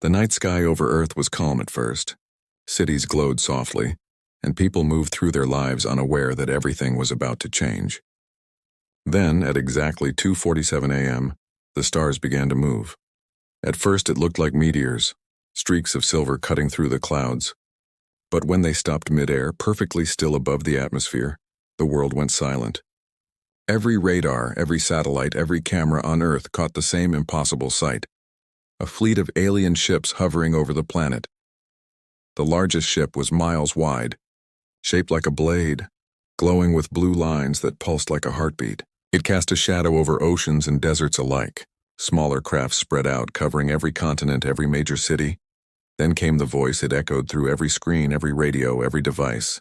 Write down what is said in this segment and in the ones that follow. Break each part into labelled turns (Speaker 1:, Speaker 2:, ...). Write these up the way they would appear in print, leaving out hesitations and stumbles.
Speaker 1: The night sky over Earth was calm at first. Cities glowed softly, and people moved through their lives unaware that everything was about to change. Then, at exactly 2:47 a.m., the stars began to move. At first it looked like meteors, streaks of silver cutting through the clouds. But when they stopped midair, perfectly still above the atmosphere, the world went silent. Every radar, every satellite, every camera on Earth caught the same impossible sight. A fleet of alien ships hovering over the planet. The largest ship was miles wide, shaped like a blade, glowing with blue lines that pulsed like a heartbeat. It cast a shadow over oceans and deserts alike. Smaller craft spread out, covering every continent, every major city. Then came the voice. It echoed through every screen, every radio, every device.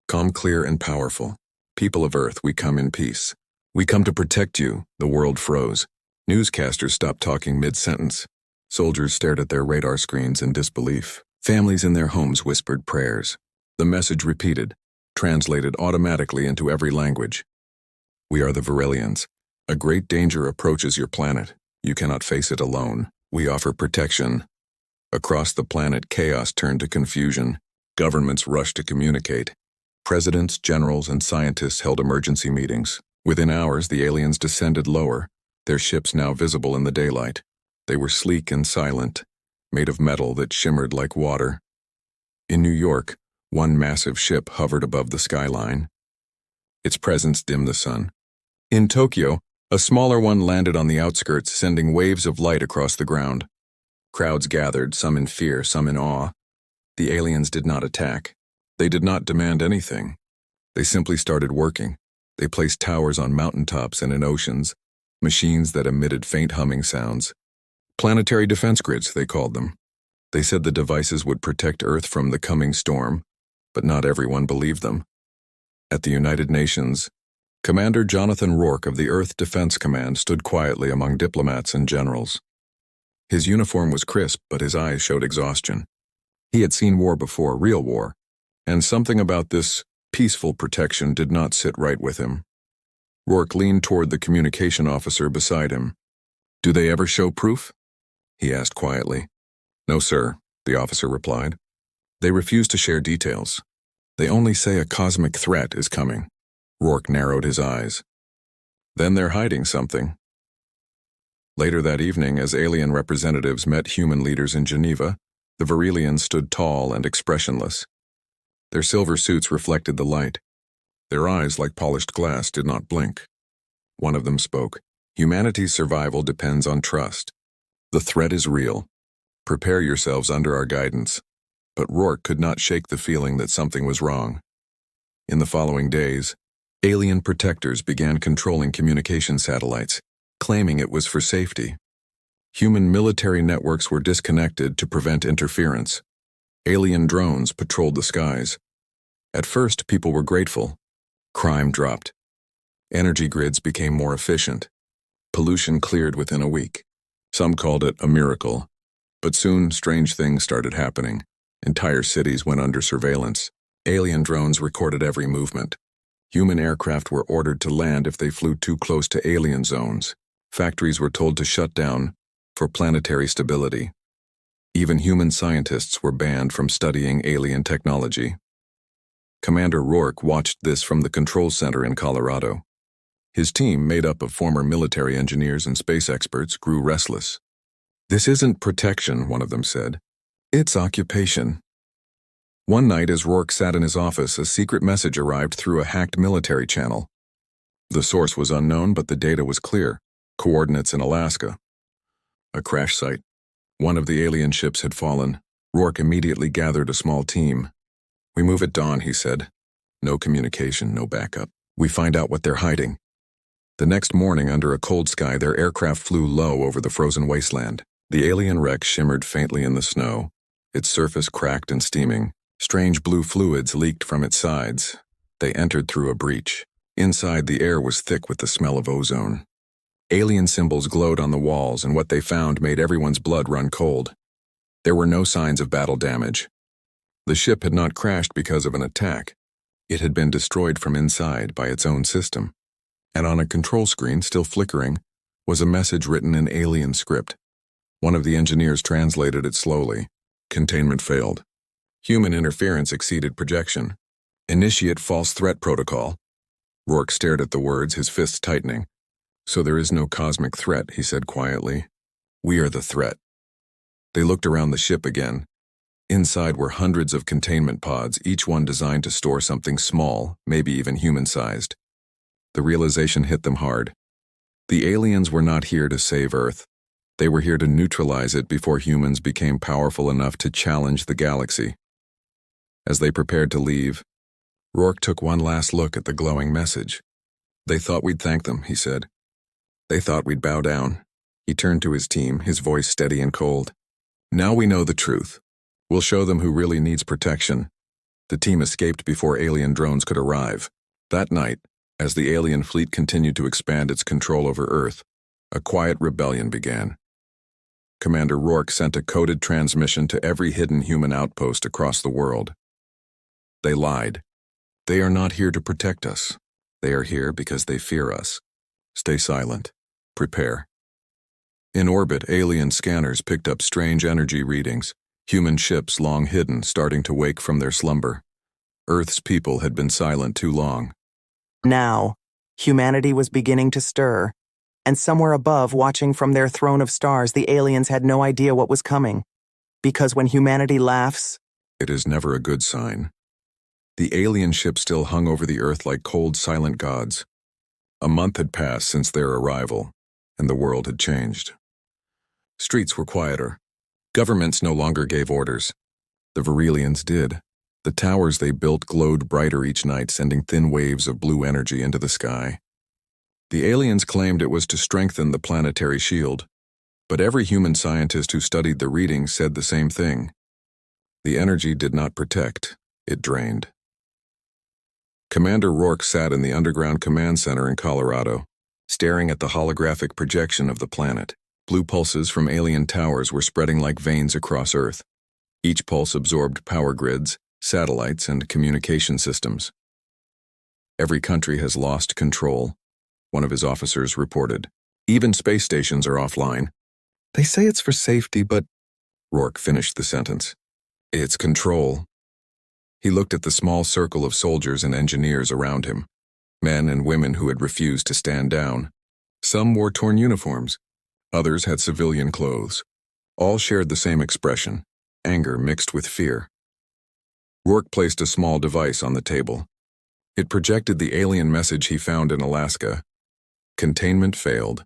Speaker 1: Calm, clear, and powerful. People of Earth, we come in peace. We come to protect you. The world froze. Newscasters stopped talking mid-sentence. Soldiers stared at their radar screens in disbelief. Families in their homes whispered prayers. The message repeated, translated automatically into every language. We are the Virilians. A great danger approaches your planet. You cannot face it alone. We offer protection. Across the planet, chaos turned to confusion. Governments rushed to communicate. Presidents, generals, and scientists held emergency meetings. Within hours, the aliens descended lower, their ships now visible in the daylight. They were sleek and silent, made of metal that shimmered like water. In New York, one massive ship hovered above the skyline. Its presence dimmed the sun. In Tokyo, a smaller one landed on the outskirts, sending waves of light across the ground. Crowds gathered, some in fear, some in awe. The aliens did not attack. They did not demand anything. They simply started working. They placed towers on mountaintops and in oceans, machines that emitted faint humming sounds. Planetary defense grids, they called them. They said the devices would protect Earth from the coming storm, but not everyone believed them. At the United Nations, Commander Jonathan Rourke of the Earth Defense Command stood quietly among diplomats and generals. His uniform was crisp, but his eyes showed exhaustion. He had seen war before, real war, and something about this peaceful protection did not sit right with him. Rourke leaned toward the communication officer beside him. "Do they ever show proof?" he asked quietly. "No, sir," the officer replied. "They refuse to share details. They only say a cosmic threat is coming." Rourke narrowed his eyes. "Then they're hiding something." Later that evening, as alien representatives met human leaders in Geneva, the Virilians stood tall and expressionless. Their silver suits reflected the light. Their eyes, like polished glass, did not blink. One of them spoke. "Humanity's survival depends on trust. The threat is real. Prepare yourselves under our guidance." But Rourke could not shake the feeling that something was wrong. In the following days, alien protectors began controlling communication satellites, claiming it was for safety. Human military networks were disconnected to prevent interference. Alien drones patrolled the skies. At first, people were grateful. Crime dropped. Energy grids became more efficient. Pollution cleared within a week. Some called it a miracle. But soon, strange things started happening. Entire cities went under surveillance. Alien drones recorded every movement. Human aircraft were ordered to land if they flew too close to alien zones. Factories were told to shut down for planetary stability. Even human scientists were banned from studying alien technology. Commander Rourke watched this from the control center in Colorado. His team, made up of former military engineers and space experts, grew restless. "This isn't protection," one of them said. "It's occupation." One night, as Rourke sat in his office, a secret message arrived through a hacked military channel. The source was unknown, but the data was clear. Coordinates in Alaska. A crash site. One of the alien ships had fallen. Rourke immediately gathered a small team. "We move at dawn," he said. "No communication, no backup. We find out what they're hiding." The next morning, under a cold sky, their aircraft flew low over the frozen wasteland. The alien wreck shimmered faintly in the snow, its surface cracked and steaming. Strange blue fluids leaked from its sides. They entered through a breach. Inside, the air was thick with the smell of ozone. Alien symbols glowed on the walls, and what they found made everyone's blood run cold. There were no signs of battle damage. The ship had not crashed because of an attack. It had been destroyed from inside by its own system. And on a control screen, still flickering, was a message written in alien script. One of the engineers translated it slowly. Containment failed. Human interference exceeded projection. Initiate false threat protocol. Rourke stared at the words, his fists tightening. So there is no cosmic threat, he said quietly. We are the threat. They looked around the ship again. Inside were hundreds of containment pods, each one designed to store something small, maybe even human-sized. The realization hit them hard. The aliens were not here to save Earth. They were here to neutralize it before humans became powerful enough to challenge the galaxy. As they prepared to leave, Rourke took one last look at the glowing message. They thought we'd thank them, he said. They thought we'd bow down. He turned to his team, his voice steady and cold. Now we know the truth. We'll show them who really needs protection. The team escaped before alien drones could arrive. That night, as the alien fleet continued to expand its control over Earth, a quiet rebellion began. Commander Rourke sent a coded transmission to every hidden human outpost across the world. They lied. They are not here to protect us. They are here because they fear us. Stay silent. Prepare. In orbit, alien scanners picked up strange energy readings, human ships long hidden starting to wake from their slumber. Earth's people had been silent too long.
Speaker 2: Now, humanity was beginning to stir, and somewhere above, watching from their throne of stars, the aliens had no idea what was coming. Because when humanity laughs,
Speaker 1: it is never a good sign. The alien ship still hung over the Earth like cold, silent gods. A month had passed since their arrival, and the world had changed. Streets were quieter. Governments no longer gave orders. The Verilians did. The towers they built glowed brighter each night, sending thin waves of blue energy into the sky. The aliens claimed it was to strengthen the planetary shield, but every human scientist who studied the readings said the same thing. The energy did not protect, it drained. Commander Rourke sat in the underground command center in Colorado, staring at the holographic projection of the planet. Blue pulses from alien towers were spreading like veins across Earth. Each pulse absorbed power grids, satellites, and communication systems. Every country has lost control, one of his officers reported. Even space stations are offline. They say it's for safety, but... Rourke finished the sentence. It's control. He looked at the small circle of soldiers and engineers around him, men and women who had refused to stand down. Some wore torn uniforms. Others had civilian clothes. All shared the same expression, anger mixed with fear. Rourke placed a small device on the table. It projected the alien message he found in Alaska. Containment failed.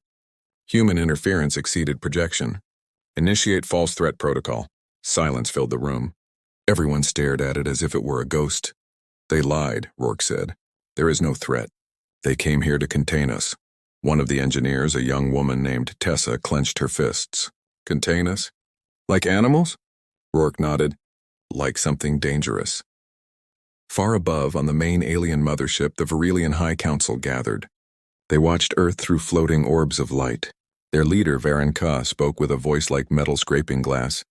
Speaker 1: Human interference exceeded projection. Initiate false threat protocol. Silence filled the room. Everyone stared at it as if it were a ghost. They lied, Rourke said. There is no threat. They came here to contain us. One of the engineers, a young woman named Tessa, clenched her fists. Contain us? Like animals? Rourke nodded. Like something dangerous. Far above, on the main alien mothership, the Verilian High Council gathered. They watched Earth through floating orbs of light. Their leader, Varen Ka, spoke with a voice like metal scraping glass.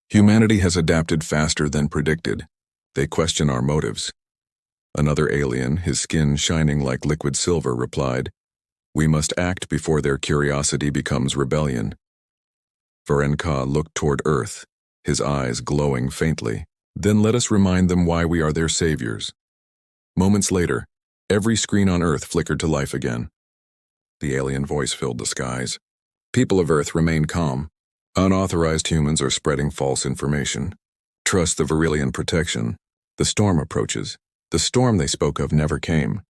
Speaker 1: Humanity has adapted faster than predicted. They question our motives. Another alien, his skin shining like liquid silver, replied, We must act before their curiosity becomes rebellion. Varen Ka looked toward Earth, his eyes glowing faintly. Then let us remind them why we are their saviors. Moments later, every screen on Earth flickered to life again. The alien voice filled the skies. People of Earth remain calm. Unauthorized humans are spreading false information. Trust the Verilian protection. The storm approaches. The storm they spoke of never came,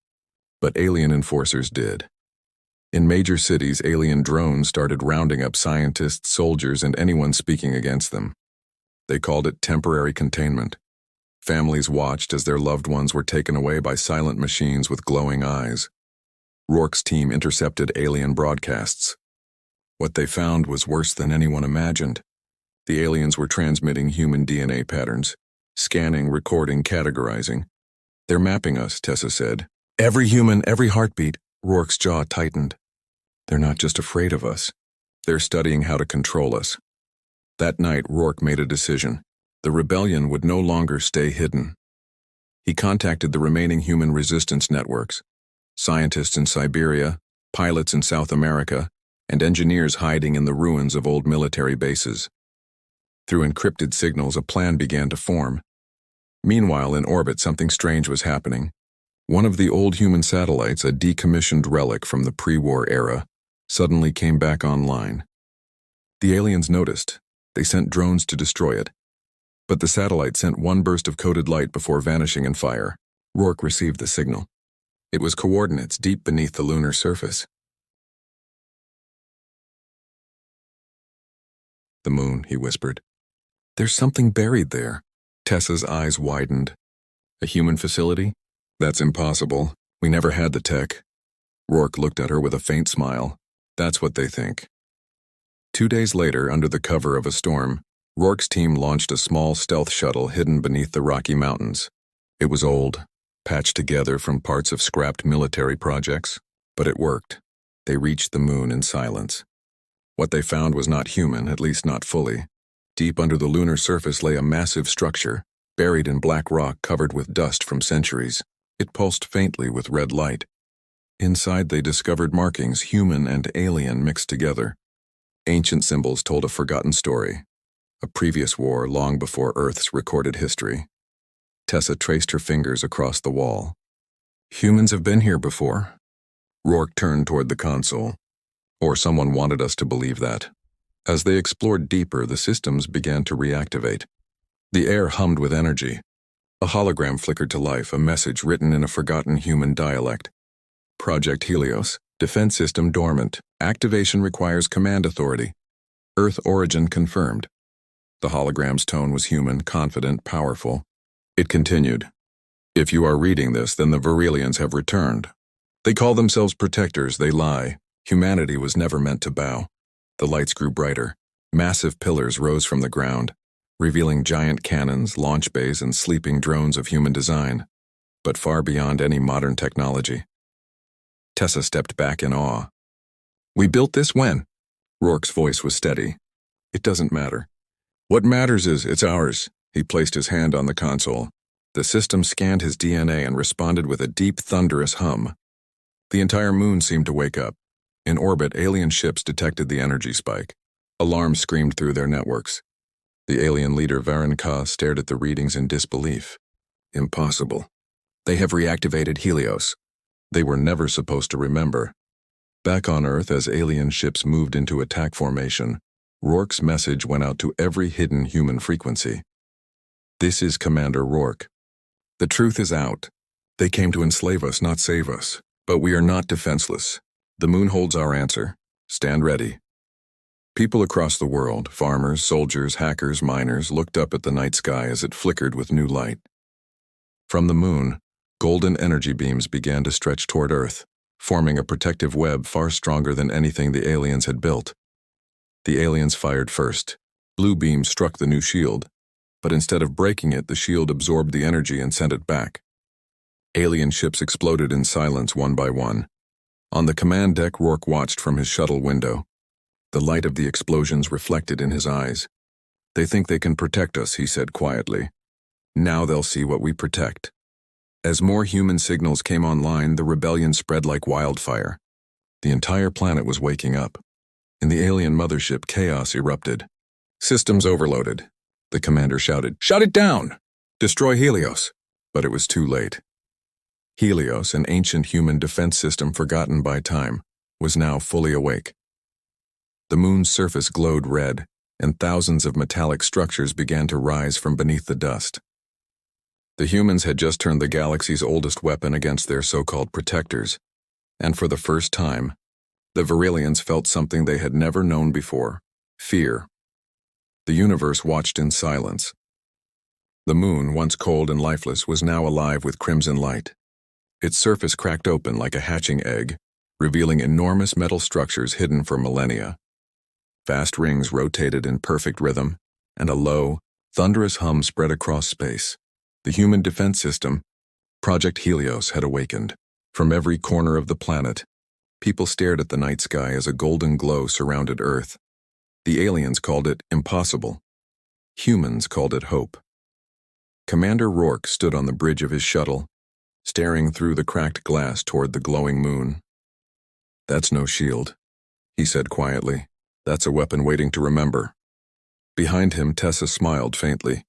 Speaker 1: but alien enforcers did. In major cities, alien drones started rounding up scientists, soldiers, and anyone speaking against them. They called it temporary containment. Families watched as their loved ones were taken away by silent machines with glowing eyes. Rourke's team intercepted alien broadcasts. What they found was worse than anyone imagined. The aliens were transmitting human DNA patterns, scanning, recording, categorizing. They're mapping us, Tessa said. Every human, every heartbeat. Rourke's jaw tightened. They're not just afraid of us. They're studying how to control us. That night, Rourke made a decision. The rebellion would no longer stay hidden. He contacted the remaining human resistance networks, scientists in Siberia, pilots in South America, and engineers hiding in the ruins of old military bases. Through encrypted signals, a plan began to form. Meanwhile, in orbit, something strange was happening. One of the old human satellites, a decommissioned relic from the pre-war era, suddenly came back online. The aliens noticed. They sent drones to destroy it. But the satellite sent one burst of coded light before vanishing in fire. Rourke received the signal. It was coordinates deep beneath the lunar surface. "The moon," he whispered. "There's something buried there." Tessa's eyes widened. "A human facility? That's impossible. We never had the tech." Rourke looked at her with a faint smile. "That's what they think." 2 days later, under the cover of a storm, Rourke's team launched a small stealth shuttle hidden beneath the Rocky Mountains. It was old, patched together from parts of scrapped military projects, but it worked. They reached the moon in silence. What they found was not human, at least not fully. Deep under the lunar surface lay a massive structure, buried in black rock covered with dust from centuries. It pulsed faintly with red light. Inside they discovered markings, human and alien, mixed together. Ancient symbols told a forgotten story. A previous war long before Earth's recorded history. Tessa traced her fingers across the wall. "Humans have been here before." Rourke turned toward the console. Or someone wanted us to believe that. As they explored deeper, the systems began to reactivate. The air hummed with energy. A hologram flickered to life, a message written in a forgotten human dialect. "Project Helios. Defense system dormant. Activation requires command authority. Earth origin confirmed." The hologram's tone was human, confident, powerful. It continued. "If you are reading this, then the Virelians have returned. They call themselves protectors. They lie. Humanity was never meant to bow." The lights grew brighter. Massive pillars rose from the ground, revealing giant cannons, launch bays, and sleeping drones of human design, but far beyond any modern technology. Tessa stepped back in awe. "We built this when?" Rourke's voice was steady. "It doesn't matter. What matters is, it's ours." He placed his hand on the console. The system scanned his DNA and responded with a deep, thunderous hum. The entire moon seemed to wake up. In orbit, alien ships detected the energy spike. Alarms screamed through their networks. The alien leader Varen Ka stared at the readings in disbelief. "Impossible. They have reactivated Helios." They were never supposed to remember. Back on Earth, as alien ships moved into attack formation, Rourke's message went out to every hidden human frequency. "This is Commander Rourke. The truth is out. They came to enslave us, not save us. But we are not defenseless. The moon holds our answer. Stand ready." People across the world, farmers, soldiers, hackers, miners, looked up at the night sky as it flickered with new light. From the moon, golden energy beams began to stretch toward Earth, forming a protective web far stronger than anything the aliens had built. The aliens fired first. Blue beams struck the new shield, but instead of breaking it, the shield absorbed the energy and sent it back. Alien ships exploded in silence one by one. On the command deck, Rourke watched from his shuttle window. The light of the explosions reflected in his eyes. "They think they can protect us," he said quietly. "Now they'll see what we protect." As more human signals came online, the rebellion spread like wildfire. The entire planet was waking up. In the alien mothership, chaos erupted. "Systems overloaded." The commander shouted, "Shut it down! Destroy Helios!" But it was too late. Helios, an ancient human defense system forgotten by time, was now fully awake. The moon's surface glowed red, and thousands of metallic structures began to rise from beneath the dust. The humans had just turned the galaxy's oldest weapon against their so-called protectors, and for the first time, the Virelians felt something they had never known before: fear. The universe watched in silence. The moon, once cold and lifeless, was now alive with crimson light. Its surface cracked open like a hatching egg, revealing enormous metal structures hidden for millennia. Vast rings rotated in perfect rhythm, and a low, thunderous hum spread across space. The human defense system, Project Helios, had awakened. From every corner of the planet, people stared at the night sky as a golden glow surrounded Earth. The aliens called it impossible. Humans called it hope. Commander Rourke stood on the bridge of his shuttle, staring through the cracked glass toward the glowing moon. "That's no shield. he said quietly. That's a weapon waiting to remember. Behind him, Tessa smiled faintly.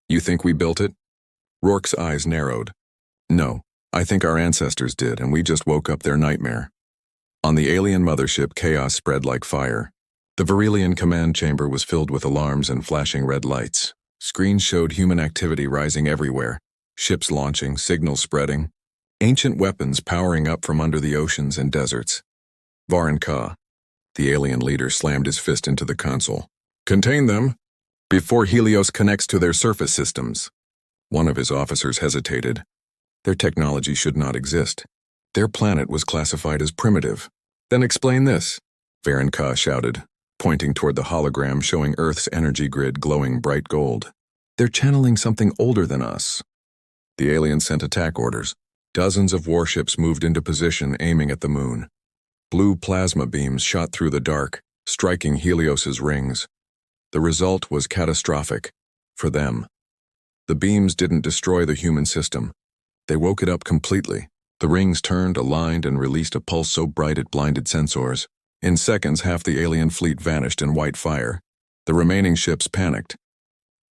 Speaker 1: You think we built it? Rourke's eyes narrowed. No, I think our ancestors did, and we just woke up their nightmare. On the alien mothership, chaos spread like fire. The Verilian command chamber was filled with alarms and flashing red lights. Screens showed human activity rising everywhere. Ships launching, signals spreading. Ancient weapons powering up from under the oceans and deserts. Varan Ka, the alien leader, slammed his fist into the console. Contain them before Helios connects to their surface systems. One of his officers hesitated. Their technology should not exist. Their planet was classified as primitive. Then explain this, Varan Ka shouted, pointing toward the hologram showing Earth's energy grid glowing bright gold. They're channeling something older than us. The aliens sent attack orders. Dozens of warships moved into position aiming at the moon. Blue plasma beams shot through the dark, striking Helios's rings. The result was catastrophic for them. The beams didn't destroy the human system. They woke it up completely. The rings turned, aligned, and released a pulse so bright it blinded sensors. In seconds, half the alien fleet vanished in white fire. The remaining ships panicked.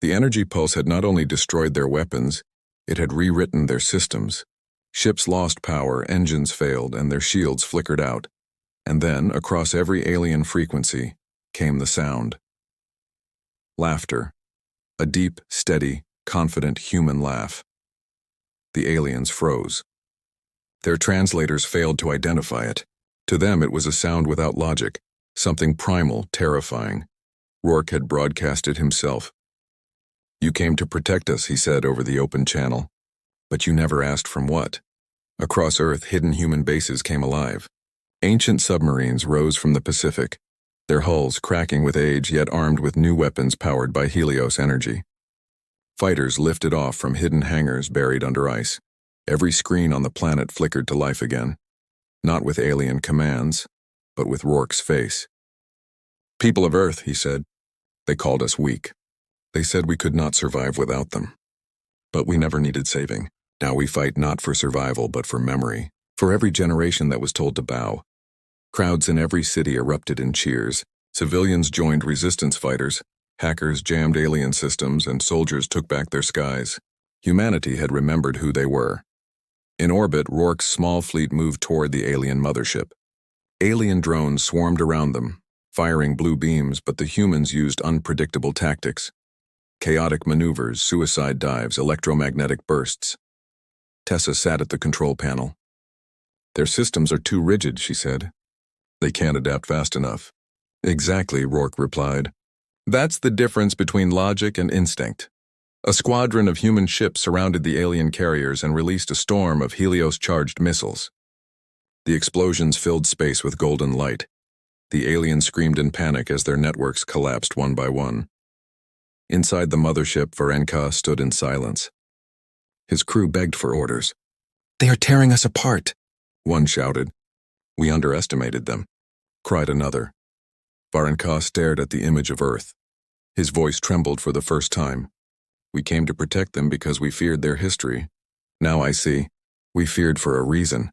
Speaker 1: The energy pulse had not only destroyed their weapons, it had rewritten their systems. Ships lost power, engines failed, and their shields flickered out. And then, across every alien frequency, came the sound. Laughter. A deep, steady, confident human laugh. The aliens froze. Their translators failed to identify it. To them, it was a sound without logic, something primal, terrifying. Rourke had broadcasted himself. You came to protect us, he said over the open channel. But you never asked from what. Across Earth, hidden human bases came alive. Ancient submarines rose from the Pacific, their hulls cracking with age yet armed with new weapons powered by Helios energy. Fighters lifted off from hidden hangars buried under ice. Every screen on the planet flickered to life again. Not with alien commands, but with Rourke's face. People of Earth, he said. They called us weak. They said we could not survive without them. But we never needed saving. Now we fight not for survival, but for memory. For every generation that was told to bow. Crowds in every city erupted in cheers. Civilians joined resistance fighters. Hackers jammed alien systems, and soldiers took back their skies. Humanity had remembered who they were. In orbit, Rourke's small fleet moved toward the alien mothership. Alien drones swarmed around them, firing blue beams, but the humans used unpredictable tactics. Chaotic maneuvers, suicide dives, electromagnetic bursts. Tessa sat at the control panel. Their systems are too rigid, she said. They can't adapt fast enough. Exactly, Rourke replied. That's the difference between logic and instinct. A squadron of human ships surrounded the alien carriers and released a storm of Helios-charged missiles. The explosions filled space with golden light. The aliens screamed in panic as their networks collapsed one by one. Inside the mothership, Varan Ka stood in silence. His crew begged for orders. They are tearing us apart, one shouted. We underestimated them, cried another. Varan Ka stared at the image of Earth. His voice trembled for the first time. We came to protect them because we feared their history. Now I see. We feared for a reason.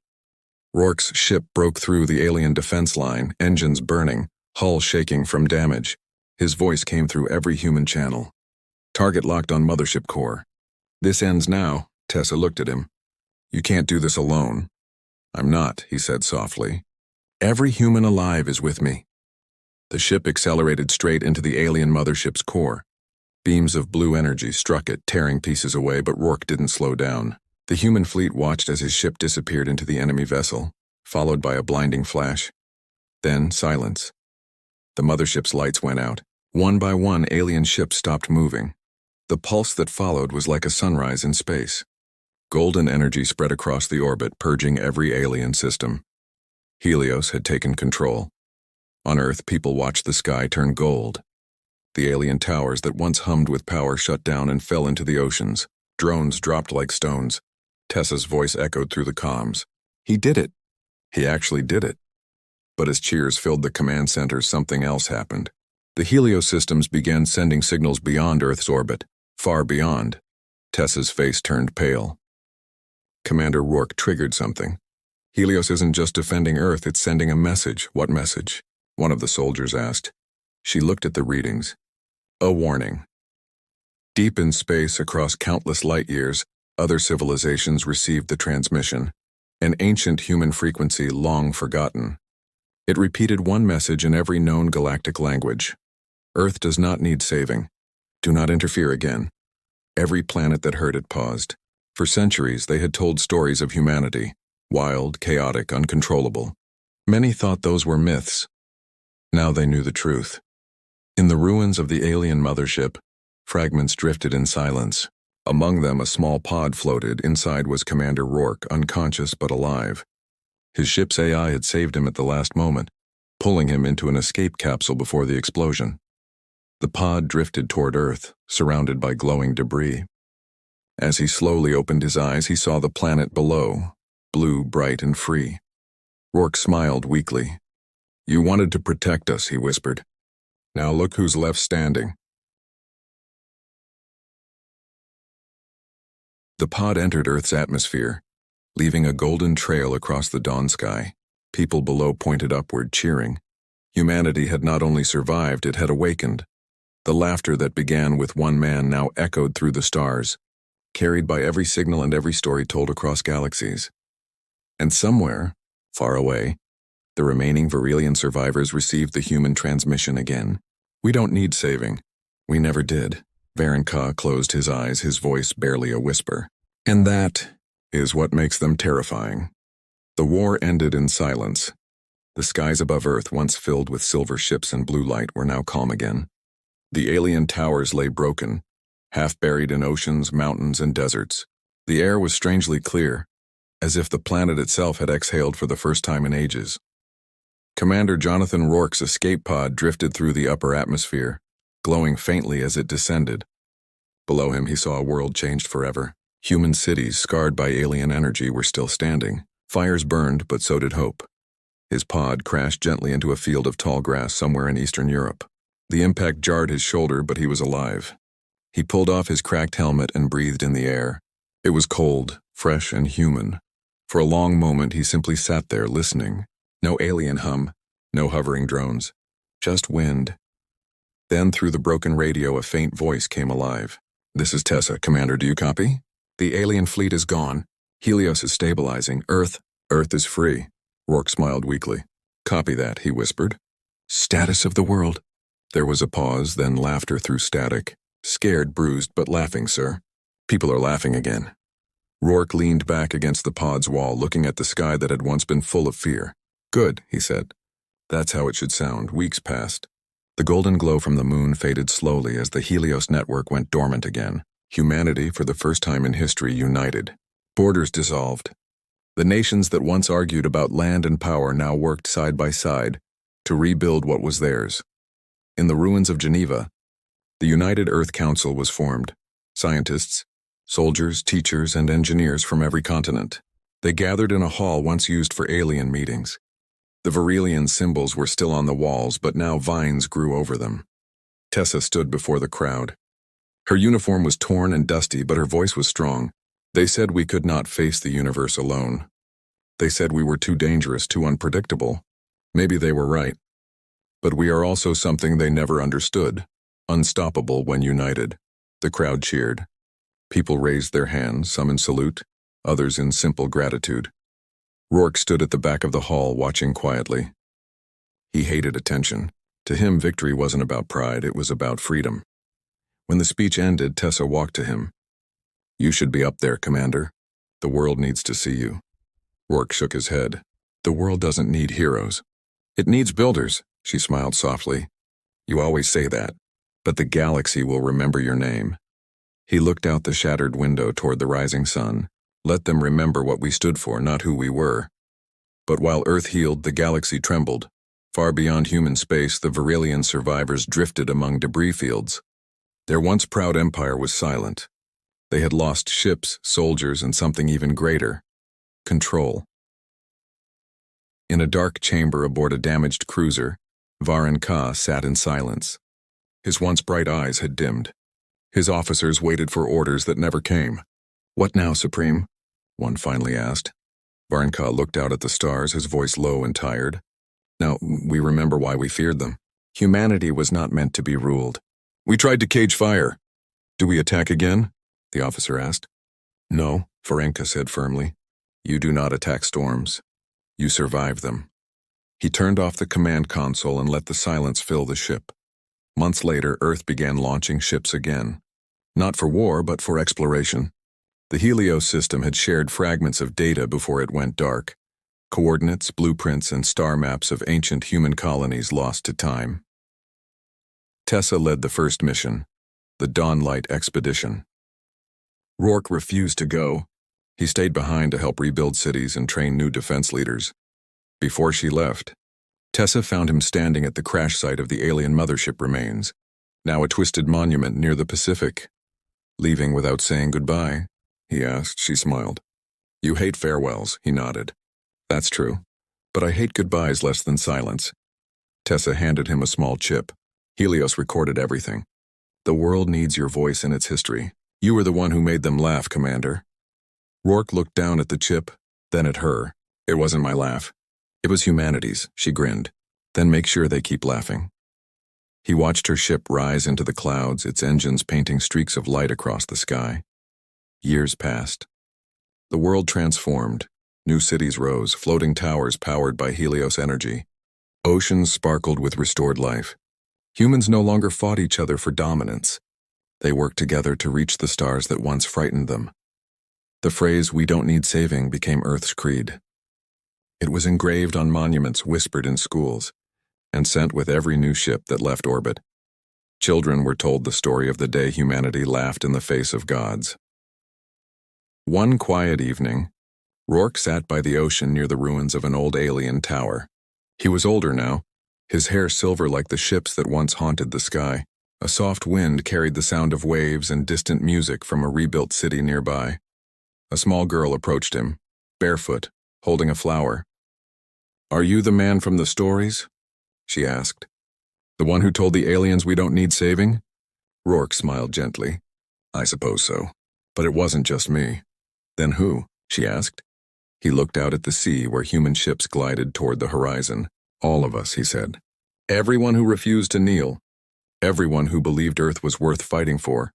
Speaker 1: Rourke's ship broke through the alien defense line, engines burning, hull shaking from damage. His voice came through every human channel. Target locked on mothership core. This ends now, Tessa looked at him. You can't do this alone. I'm not, he said softly. Every human alive is with me. The ship accelerated straight into the alien mothership's core. Beams of blue energy struck it, tearing pieces away, but Rourke didn't slow down. The human fleet watched as his ship disappeared into the enemy vessel, followed by a blinding flash. Then silence. The mothership's lights went out. One by one, alien ships stopped moving. The pulse that followed was like a sunrise in space. Golden energy spread across the orbit, purging every alien system. Helios had taken control. On Earth, people watched the sky turn gold. The alien towers that once hummed with power shut down and fell into the oceans. Drones dropped like stones. Tessa's voice echoed through the comms. He did it. He actually did it. But as cheers filled the command center, something else happened. The Helios systems began sending signals beyond Earth's orbit, far beyond. Tessa's face turned pale. Commander Rourke triggered something. Helios isn't just defending Earth, it's sending a message. What message? one of the soldiers asked. She looked at the readings. A warning. Deep in space across countless light years, other civilizations received the transmission, an ancient human frequency long forgotten. It repeated one message in every known galactic language. Earth does not need saving. Do not interfere again. Every planet that heard it paused. For centuries, they had told stories of humanity, wild, chaotic, uncontrollable. Many thought those were myths. Now they knew the truth. In the ruins of the alien mothership, fragments drifted in silence. Among them, a small pod floated. Inside was Commander Rourke, unconscious but alive. His ship's AI had saved him at the last moment, pulling him into an escape capsule before the explosion. The pod drifted toward Earth, surrounded by glowing debris. As he slowly opened his eyes, he saw the planet below, blue, bright, and free. Rourke smiled weakly. "You wanted to protect us," he whispered. "Now look who's left standing." The pod entered Earth's atmosphere, leaving a golden trail across the dawn sky. People below pointed upward, cheering. Humanity had not only survived, it had awakened. The laughter that began with one man now echoed through the stars, carried by every signal and every story told across galaxies. And somewhere, far away, the remaining Virelian survivors received the human transmission again. "We don't need saving. We never did." Varenka closed his eyes, his voice barely a whisper. "And that is what makes them terrifying." The war ended in silence. The skies above Earth, once filled with silver ships and blue light, were now calm again. The alien towers lay broken, half buried in oceans, mountains, and deserts. The air was strangely clear, as if the planet itself had exhaled for the first time in ages. Commander Jonathan Rourke's escape pod drifted through the upper atmosphere, glowing faintly as it descended. Below him, he saw a world changed forever. Human cities, scarred by alien energy, were still standing. Fires burned, but so did hope. His pod crashed gently into a field of tall grass somewhere in Eastern Europe. The impact jarred his shoulder, but he was alive. He pulled off his cracked helmet and breathed in the air. It was cold, fresh, and human. For a long moment, he simply sat there, listening. No alien hum, no hovering drones, just wind. Then, through the broken radio, a faint voice came alive. "This is Tessa. Commander, do you copy? The alien fleet is gone. Helios is stabilizing. Earth is free." Rourke smiled weakly. "Copy that," he whispered. "Status of the world." There was a pause, then laughter through static. "Scared, bruised, but laughing, sir. People are laughing again." Rourke leaned back against the pod's wall, looking at the sky that had once been full of fear. "Good," he said. "That's how it should sound." Weeks passed. The golden glow from the moon faded slowly as the Helios network went dormant again. Humanity, for the first time in history, united. Borders dissolved. The nations that once argued about land and power now worked side by side to rebuild what was theirs. In the ruins of Geneva, the United Earth Council was formed. Scientists, soldiers, teachers, and engineers from every continent. They gathered in a hall once used for alien meetings. The Virelian symbols were still on the walls, but now vines grew over them. Tessa stood before the crowd. Her uniform was torn and dusty, but her voice was strong. "They said we could not face the universe alone. They said we were too dangerous, too unpredictable. Maybe they were right. But we are also something they never understood, unstoppable when united." The crowd cheered. People raised their hands, some in salute, others in simple gratitude. Rourke stood at the back of the hall, watching quietly. He hated attention. To him, victory wasn't about pride, it was about freedom. When the speech ended, Tessa walked to him. "You should be up there, Commander. The world needs to see you." Rourke shook his head. "The world doesn't need heroes. It needs builders." She smiled softly. "You always say that, but the galaxy will remember your name." He looked out the shattered window toward the rising sun. "Let them remember what we stood for, not who we were." But while Earth healed, the galaxy trembled. Far beyond human space, the Virelian survivors drifted among debris fields. Their once proud empire was silent. They had lost ships, soldiers, and something even greater: control. In a dark chamber aboard a damaged cruiser, Varenka sat in silence. His once bright eyes had dimmed. His officers waited for orders that never came. "What now, Supreme?" one finally asked. Varenka looked out at the stars, his voice low and tired. Now, we remember why we feared them. Humanity was not meant to be ruled. We tried to cage fire. Do we attack again? The officer asked. No, Ferenka said firmly. You do not attack storms. You survive them. He turned off the command console and let the silence fill the ship. Months later, Earth began launching ships again. Not for war, but for exploration. The Helios system had shared fragments of data before it went dark. Coordinates, blueprints, and star maps of ancient human colonies lost to time. Tessa led the first mission, the Dawnlight Expedition. Rourke refused to go. He stayed behind to help rebuild cities and train new defense leaders. Before she left, Tessa found him standing at the crash site of the alien mothership remains, now a twisted monument near the Pacific. Leaving without saying goodbye? He asked. She smiled. You hate farewells, he nodded. That's true, but I hate goodbyes less than silence. Tessa handed him a small chip. Helios recorded everything. The world needs your voice in its history. You were the one who made them laugh, Commander. Rourke looked down at the chip, then at her. It wasn't my laugh. It was humanity's, she grinned. Then make sure they keep laughing. He watched her ship rise into the clouds, its engines painting streaks of light across the sky. Years passed. The world transformed. New cities rose, floating towers powered by Helios energy. Oceans sparkled with restored life. Humans no longer fought each other for dominance. They worked together to reach the stars that once frightened them. The phrase, "we don't need saving," became Earth's creed. It was engraved on monuments, whispered in schools, and sent with every new ship that left orbit. Children were told the story of the day humanity laughed in the face of gods. One quiet evening, Rourke sat by the ocean near the ruins of an old alien tower. He was older now, his hair silver like the ships that once haunted the sky. A soft wind carried the sound of waves and distant music from a rebuilt city nearby. A small girl approached him, barefoot, holding a flower. "Are you the man from the stories?" she asked. "The one who told the aliens we don't need saving?" Rourke smiled gently. "I suppose so. But it wasn't just me." "Then who?" she asked. He looked out at the sea where human ships glided toward the horizon. "All of us," he said. "Everyone who refused to kneel. Everyone who believed Earth was worth fighting for."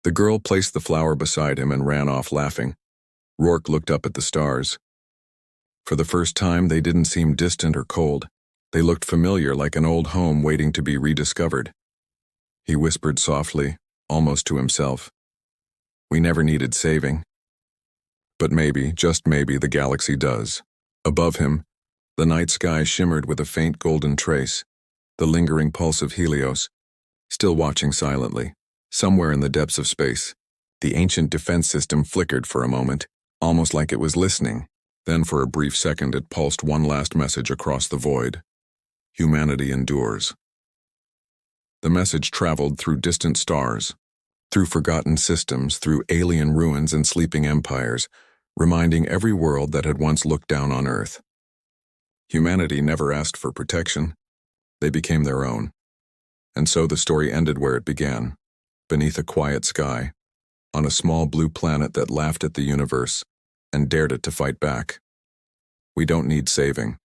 Speaker 1: The girl placed the flower beside him and ran off laughing. Rourke looked up at the stars. For the first time, they didn't seem distant or cold. They looked familiar, like an old home waiting to be rediscovered. He whispered softly, almost to himself. "We never needed saving. But maybe, just maybe, the galaxy does." Above him, the night sky shimmered with a faint golden trace, the lingering pulse of Helios, still watching silently. Somewhere in the depths of space, the ancient defense system flickered for a moment, almost like it was listening. Then for a brief second it pulsed one last message across the void. Humanity endures. The message traveled through distant stars, through forgotten systems, through alien ruins and sleeping empires, reminding every world that had once looked down on Earth. Humanity never asked for protection. They became their own. And so the story ended where it began, beneath a quiet sky, on a small blue planet that laughed at the universe and dared it to fight back. We don't need saving.